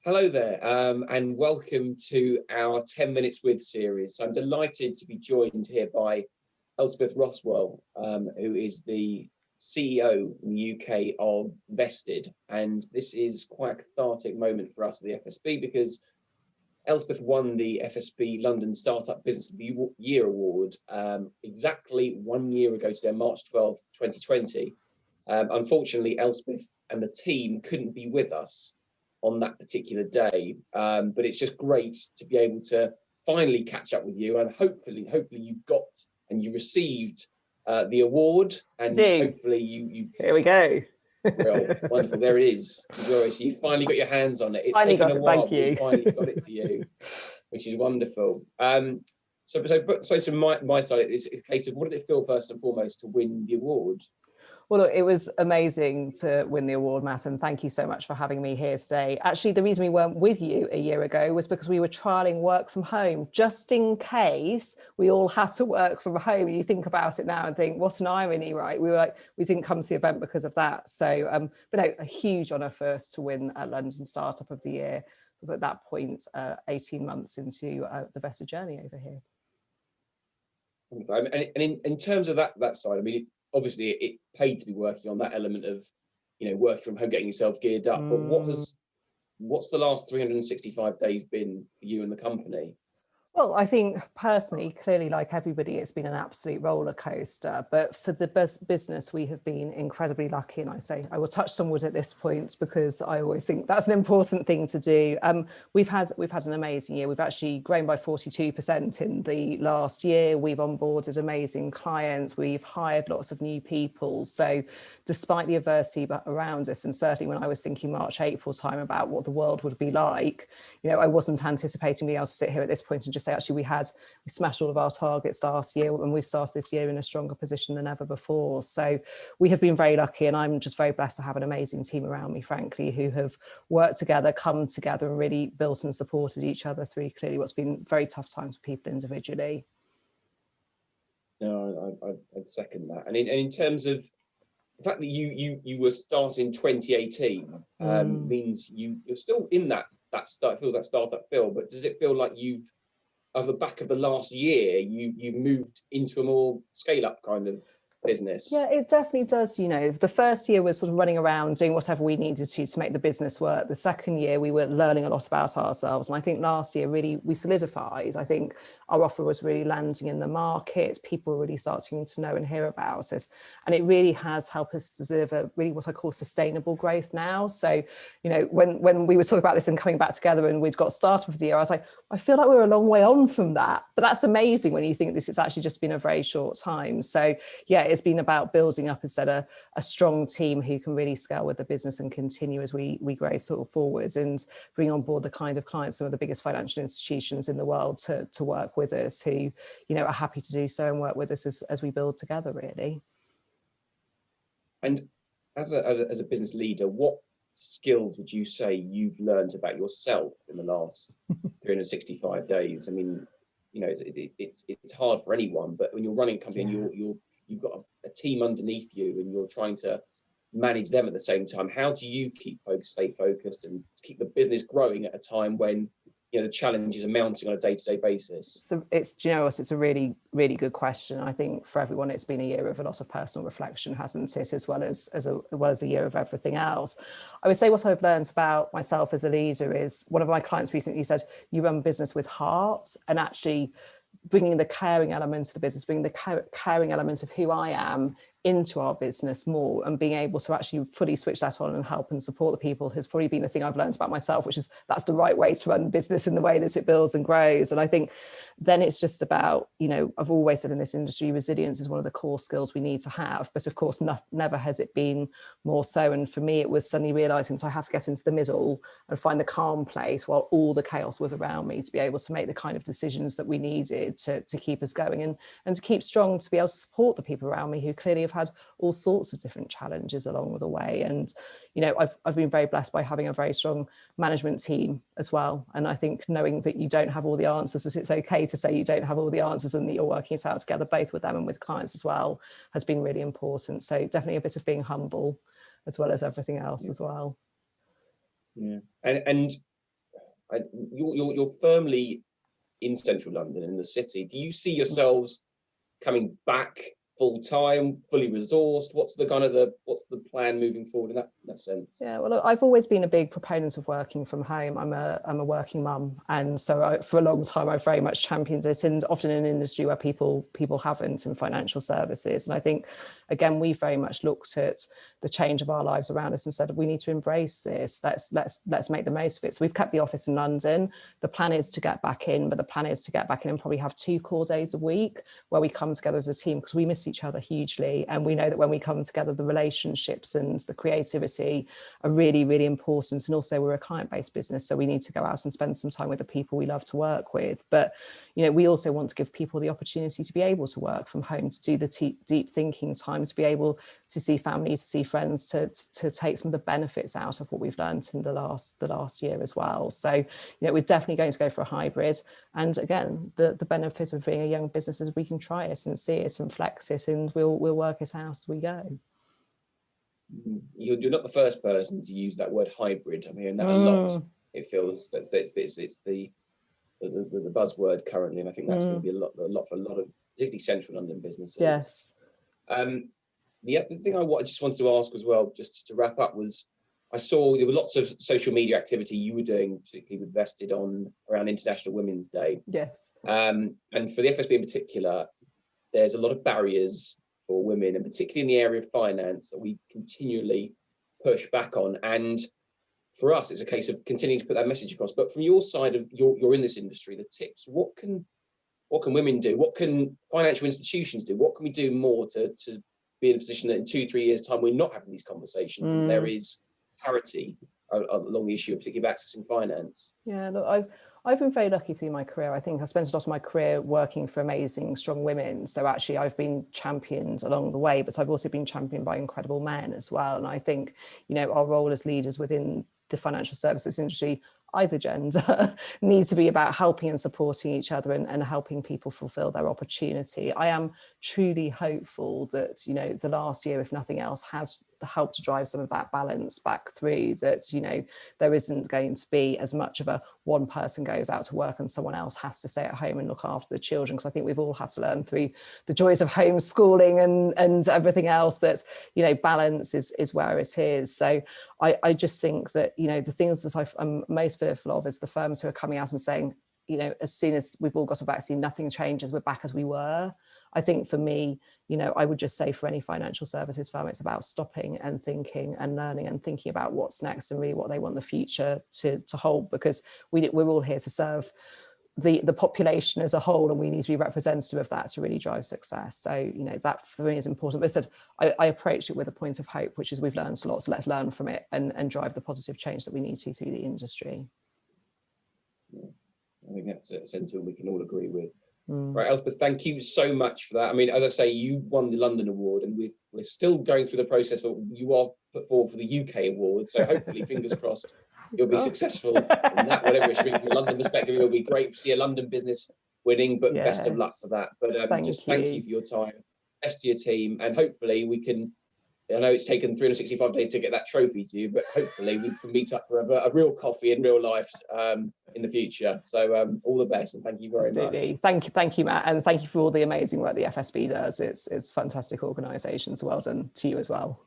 Hello there, and welcome to our 10 Minutes With series. I'm delighted to be joined here by Elspeth Rothwell, who is the CEO in the UK of Vested. And this is quite a cathartic moment for us at the FSB because Elspeth won the FSB London Startup Business of the Year Award exactly 1 year ago today, March 12th, 2020. Unfortunately, Elspeth and the team couldn't be with us on that particular day, but it's just great to be able to finally catch up with you, and hopefully you got and you received the award, and hopefully you've here we go. Well, wonderful, there it is. So you finally got your hands on it. It's finally taken a while, thank you. We finally got it to you, which is wonderful. So from my side, it's a case of, what did it feel first and foremost to win the award? Well, look, it was amazing to win the award, Matt, and thank you so much for having me here today. Actually, the reason we weren't with you a year ago was because we were trialling work from home, just in case we all had to work from home. You think about it now and think, what an irony, right? We didn't come to the event because of that. So, but no, a huge honour first to win London Startup of the Year. At that point, 18 months into the Vested journey over here. And in terms of that side, I mean, obviously it paid to be working on that element of, working from home, getting yourself geared up. But what's the last 365 days been for you and the company? Well, I think personally, clearly, like everybody, it's been an absolute roller coaster. But for the business, we have been incredibly lucky. And I will touch some wood at this point because I always think that's an important thing to do. We've had an amazing year. We've actually grown by 42% in the last year. We've onboarded amazing clients. We've hired lots of new people. So despite the adversity around us, and certainly when I was thinking March, April time about what the world would be like, I wasn't anticipating being able to sit here at this point and just say, actually, we smashed all of our targets last year, and we've started this year in a stronger position than ever before. So we have been very lucky, and I'm just very blessed to have an amazing team around me, frankly, who have worked together, come together, and really built and supported each other through clearly what's been very tough times for people individually. No, I'd second that. And in terms of the fact that you were starting 2018 means you're still in that startup feel, but does it feel like you've, over the back of the last year, you've moved into a more scale-up kind of business? Yeah, it definitely does. The first year was sort of running around doing whatever we needed to make the business work. The second year we were learning a lot about ourselves, and I think last year really we solidified. I think our offer was really landing in the market. People were really starting to know and hear about us, and it really has helped us to deliver really what I call sustainable growth now. So when we were talking about this and coming back together and we'd got started with the year, I was like, I feel like we're a long way on from that, but that's amazing when you think this has actually just been a very short time. So yeah, it's been about building up a strong team who can really scale with the business and continue as we grow forwards, and bring on board the kind of clients, some of the biggest financial institutions in the world to work with us, who are happy to do so and work with us as we build together, really. And as a business leader, what skills would you say you've learned about yourself in the last 365 days? I mean, it's hard for anyone, but when you're running a company and you've got a team underneath you and you're trying to manage them at the same time, how do you stay focused and keep the business growing at a time when the challenges are mounting on a day-to-day basis? So it's a really, really good question. I think for everyone, it's been a year of a lot of personal reflection, hasn't it, as well as a year of everything else. I would say what I've learned about myself as a leader is, one of my clients recently said, you run business with heart, and actually bringing the caring element to the business, bringing the caring element of who I am into our business more, and being able to actually fully switch that on and help and support the people has probably been the thing I've learned about myself, which is that's the right way to run business in the way that it builds and grows. And I think then it's just about, I've always said in this industry, resilience is one of the core skills we need to have, but of course never has it been more so. And for me, it was suddenly realizing, so I had to get into the middle and find the calm place while all the chaos was around me, to be able to make the kind of decisions that we needed to keep us going, and to keep strong, to be able to support the people around me who clearly have had all sorts of different challenges along the way. And I've been very blessed by having a very strong management team as well, and I think knowing that you don't have all the answers, that it's okay to say you don't have all the answers, and that you're working it out together, both with them and with clients as well, has been really important. So definitely a bit of being humble as well as everything else as well. Yeah. And you're firmly in central London, in the city. Do you see yourselves coming back full time, fully resourced? What's the plan moving forward in that sense? Yeah, well, I've always been a big proponent of working from home. I'm a working mum, and so for a long time I've very much championed it, and often in an industry where people haven't, in financial services. And I think, again, we've very much looked at the change of our lives around us and said we need to embrace this. Let's make the most of it. So we've kept the office in London. The plan is to get back in, but the plan is to get back in and probably have 2 core days a week where we come together as a team, because we miss each other hugely, and we know that when we come together, the relationships and the creativity are really, really important. And also, we're a client-based business, so we need to go out and spend some time with the people we love to work with. But we also want to give people the opportunity to be able to work from home, to do the deep thinking time, to be able to see family, to see friends, to take some of the benefits out of what we've learned in the last year as well. So we're definitely going to go for a hybrid. And again, the benefit of being a young business is we can try it and see it and flex it, and we'll work it out as we go. You're not the first person to use that word hybrid. I'm hearing that a lot. It feels it's the buzzword currently, and I think that's going to be a lot for a lot of particularly central London businesses. Yes. The other thing I just wanted to ask as well, just to wrap up, was I saw there were lots of social media activity you were doing, particularly with Vested around International Women's Day. Yes. And for the FSB in particular, there's a lot of barriers for women, and particularly in the area of finance, that we continually push back on. And for us, it's a case of continuing to put that message across. But from your side of you're in this industry, the tips, what can women do? What can financial institutions do? What can we do more to be in a position that in 2-3 years' time we're not having these conversations and there is parity along the issue of particularly of accessing finance? Yeah, look, I've been very lucky through my career. I think I spent a lot of my career working for amazing, strong women. So actually I've been championed along the way, but I've also been championed by incredible men as well. And I think, our role as leaders within the financial services industry, either gender, need to be about helping and supporting each other and helping people fulfill their opportunity. I am truly hopeful that, the last year, if nothing else, has helped to drive some of that balance back through, that, there isn't going to be as much of a one person goes out to work and someone else has to stay at home and look after the children. Because I think we've all had to learn through the joys of homeschooling and everything else that, balance is where it is. So I just think that, the things that I'm most fearful of is the firms who are coming out and saying, as soon as we've all got a vaccine, nothing changes, we're back as we were. I think for me, I would just say for any financial services firm, it's about stopping and thinking and learning and thinking about what's next and really what they want the future to hold, because we're all here to serve the population as a whole, and we need to be representative of that to really drive success. So, that for me is important. But I said, I approach it with a point of hope, which is we've learned a lot, so let's learn from it and drive the positive change that we need to through the industry. Yeah. I think that's a sentiment we can all agree with. Right, Elspeth, thank you so much for that. I mean, as I say, you won the London Award, and we're still going through the process, but you are put forward for the UK Award. So hopefully, fingers crossed, you'll be successful in that. Whatever it's from a London perspective, it'll be great to see a London business winning, but best of luck for that. But thank you for your time, best to your team, and hopefully we can. I know it's taken 365 days to get that trophy to you, but hopefully we can meet up for a real coffee in real life in the future. So all the best, and thank you very much. Thank you, Matt, and thank you for all the amazing work the FSB does. It's a fantastic organisation, so well done to you as well.